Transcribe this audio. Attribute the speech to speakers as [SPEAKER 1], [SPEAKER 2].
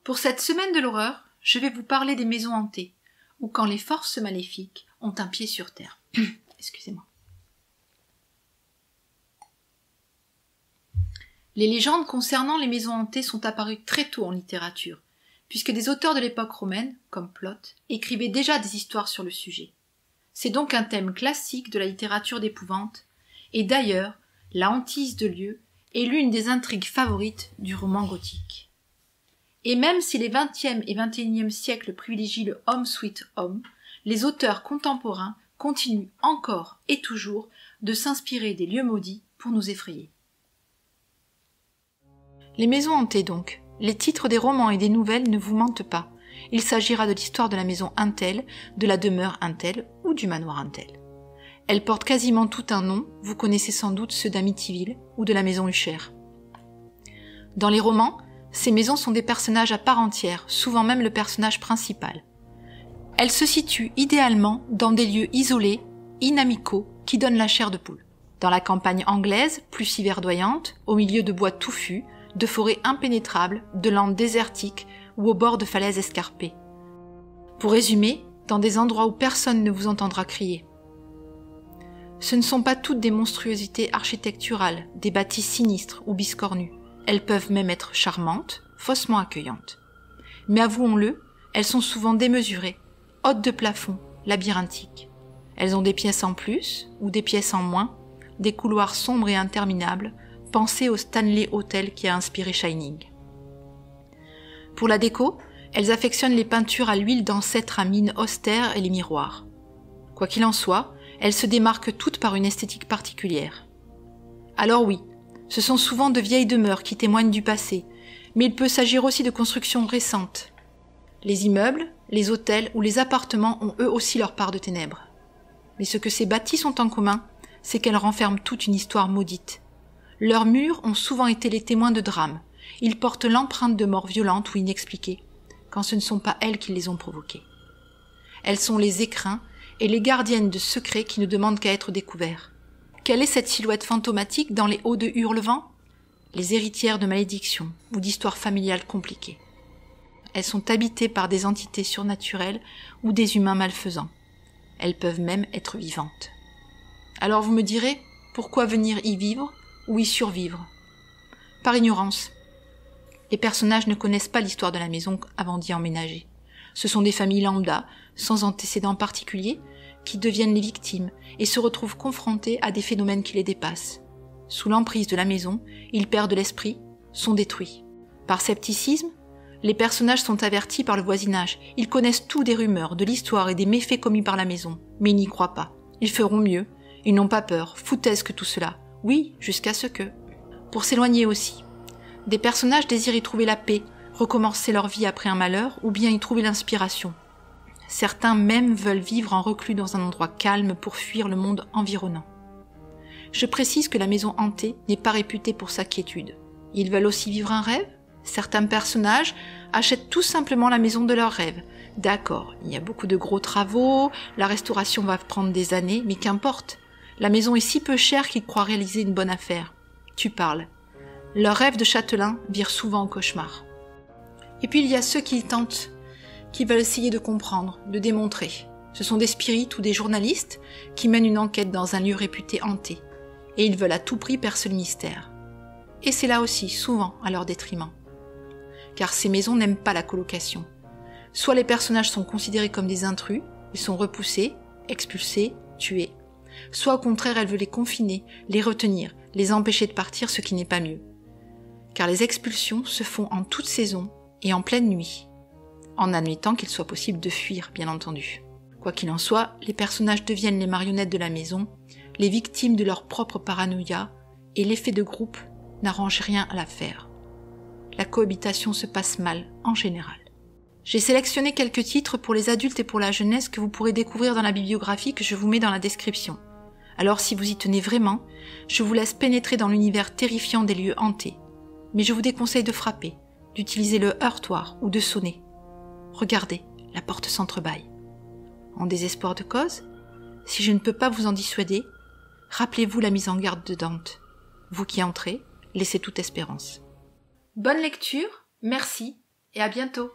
[SPEAKER 1] Pour cette semaine de l'horreur, je vais vous parler des maisons hantées, ou quand les forces maléfiques ont un pied sur terre. Excusez-moi. Les légendes concernant les maisons hantées sont apparues très tôt en littérature, puisque des auteurs de l'époque romaine, comme Plaute, écrivaient déjà des histoires sur le sujet. C'est donc un thème classique de la littérature d'épouvante, et d'ailleurs, la hantise de lieu est l'une des intrigues favorites du roman gothique. Et même si les XXe et XXIe siècles privilégient le Home Sweet Home, les auteurs contemporains continuent encore et toujours de s'inspirer des lieux maudits pour nous effrayer. Les maisons hantées donc. Les titres des romans et des nouvelles ne vous mentent pas. Il s'agira de l'histoire de la maison Untel, de la demeure Untel ou du manoir Untel. Elle porte quasiment tout un nom, vous connaissez sans doute ceux d'Amityville ou de la maison Usher. Dans les romans, ces maisons sont des personnages à part entière, souvent même le personnage principal. Elles se situent idéalement dans des lieux isolés, inamicaux, qui donnent la chair de poule. Dans la campagne anglaise, plus si verdoyante, au milieu de bois touffus, de forêts impénétrables, de landes désertiques ou au bord de falaises escarpées. Pour résumer, dans des endroits où personne ne vous entendra crier. Ce ne sont pas toutes des monstruosités architecturales, des bâtisses sinistres ou biscornues. Elles peuvent même être charmantes, faussement accueillantes. Mais avouons-le, elles sont souvent démesurées, hautes de plafond, labyrinthiques. Elles ont des pièces en plus ou des pièces en moins, des couloirs sombres et interminables, pensez au Stanley Hotel qui a inspiré Shining. Pour la déco, elles affectionnent les peintures à l'huile d'ancêtre à mine austère et les miroirs. Quoi qu'il en soit, elles se démarquent toutes par une esthétique particulière. Alors oui, ce sont souvent de vieilles demeures qui témoignent du passé, mais il peut s'agir aussi de constructions récentes. Les immeubles, les hôtels ou les appartements ont eux aussi leur part de ténèbres. Mais ce que ces bâtisses ont en commun, c'est qu'elles renferment toute une histoire maudite. Leurs murs ont souvent été les témoins de drames. Ils portent l'empreinte de morts violentes ou inexpliquées, quand ce ne sont pas elles qui les ont provoquées. Elles sont les écrins et les gardiennes de secrets qui ne demandent qu'à être découverts. Quelle est cette silhouette fantomatique dans les hauts de Hurlevent ? Les héritières de malédictions ou d'histoires familiales compliquées. Elles sont habitées par des entités surnaturelles ou des humains malfaisants. Elles peuvent même être vivantes. Alors vous me direz, pourquoi venir y vivre ou y survivre? Par ignorance. Les personnages ne connaissent pas l'histoire de la maison avant d'y emménager. Ce sont des familles lambda, sans antécédents particuliers, qui deviennent les victimes et se retrouvent confrontés à des phénomènes qui les dépassent. Sous l'emprise de la maison, ils perdent l'esprit, sont détruits. Par scepticisme, les personnages sont avertis par le voisinage. Ils connaissent tout des rumeurs, de l'histoire et des méfaits commis par la maison, mais ils n'y croient pas. Ils feront mieux, ils n'ont pas peur, foutaisque tout cela. Oui, jusqu'à ce que... Pour s'éloigner aussi. Des personnages désirent y trouver la paix, recommencer leur vie après un malheur, ou bien y trouver l'inspiration. Certains même veulent vivre en reclus dans un endroit calme pour fuir le monde environnant. Je précise que la maison hantée n'est pas réputée pour sa quiétude. Ils veulent aussi vivre un rêve. Certains personnages achètent tout simplement la maison de leurs rêves. D'accord, il y a beaucoup de gros travaux, la restauration va prendre des années, mais qu'importe. La maison est si peu chère qu'ils croient réaliser une bonne affaire. Tu parles. Leurs rêves de châtelain virent souvent au cauchemar. Et puis il y a ceux qui tentent, qui veulent essayer de comprendre, de démontrer. Ce sont des spirites ou des journalistes qui mènent une enquête dans un lieu réputé hanté. Et ils veulent à tout prix percer le mystère. Et c'est là aussi, souvent, à leur détriment. Car ces maisons n'aiment pas la colocation. Soit les personnages sont considérés comme des intrus, ils sont repoussés, expulsés, tués. Soit au contraire, elle veut les confiner, les retenir, les empêcher de partir, ce qui n'est pas mieux. Car les expulsions se font en toute saison et en pleine nuit, en admettant qu'il soit possible de fuir, bien entendu. Quoi qu'il en soit, les personnages deviennent les marionnettes de la maison, les victimes de leur propre paranoïa, et l'effet de groupe n'arrange rien à l'affaire. La cohabitation se passe mal, en général. J'ai sélectionné quelques titres pour les adultes et pour la jeunesse que vous pourrez découvrir dans la bibliographie que je vous mets dans la description. Alors si vous y tenez vraiment, je vous laisse pénétrer dans l'univers terrifiant des lieux hantés. Mais je vous déconseille de frapper, d'utiliser le heurtoir ou de sonner. Regardez, la porte s'entrebâille. En désespoir de cause, si je ne peux pas vous en dissuader, rappelez-vous la mise en garde de Dante. Vous qui entrez, laissez toute espérance. Bonne lecture, merci et à bientôt.